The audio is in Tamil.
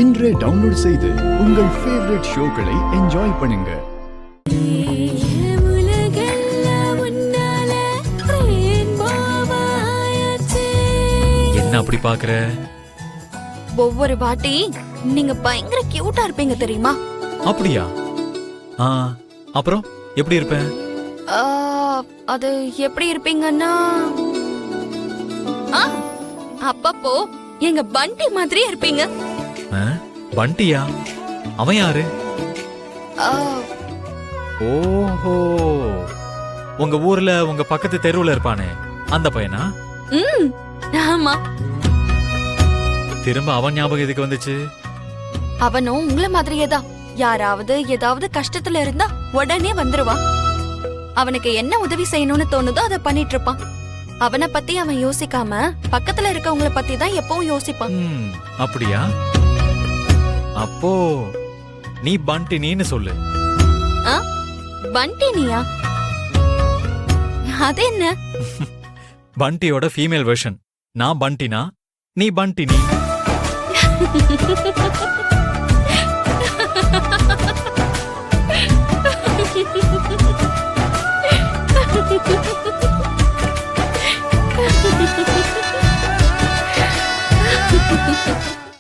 இன்றே டவுன்லோட் செய்து உங்கள் ஃபேவரட் ஷோக்களை என்ஜாய் பண்ணுங்க. என்ன அப்படி பாக்குற? ஒவ்வொரு வாட்டி நீங்க பயங்கர கியூட்டா இருப்பீங்க தெரியுமா? அப்படியா? அப்புறம் எப்படி இருப்பேன்? அது எப்படி இருப்பீங்கன்னா அப்பப்போ எங்க பண்டி மாதிரியே இருப்பீங்க. பண்டியா? அவன் யாரு? ஓஹோ, உங்க ஊர்ல உங்க பக்கத்து தெருவுல இருப்பானே அந்த பையனா? ஆமா. திரும்ப அவன் ஞாபகம் எதுக்கு வந்துச்சு? அவனும் உங்கள மாதிரியே தான். யாராவது ஏதாவது கஷ்டத்துல இருந்தா உடனே வந்துருவான். அவனுக்கு என்ன உதவி செய்யணும்னு தோணுதோ அதை பண்ணிட்டு இருப்பான். அவனை பத்தி அவன் யோசிக்காம பக்கத்துல இருக்கவங்கள பத்தி தான் எப்பவும் யோசிப்பான். அப்படியா? அப்போ நீ பண்டினின்னு சொல்லு. பண்டினியா? அது என்ன? பண்டியோட ஃபீமேல் வெர்ஷன். நான் பண்டினா, நீ பண்டினி.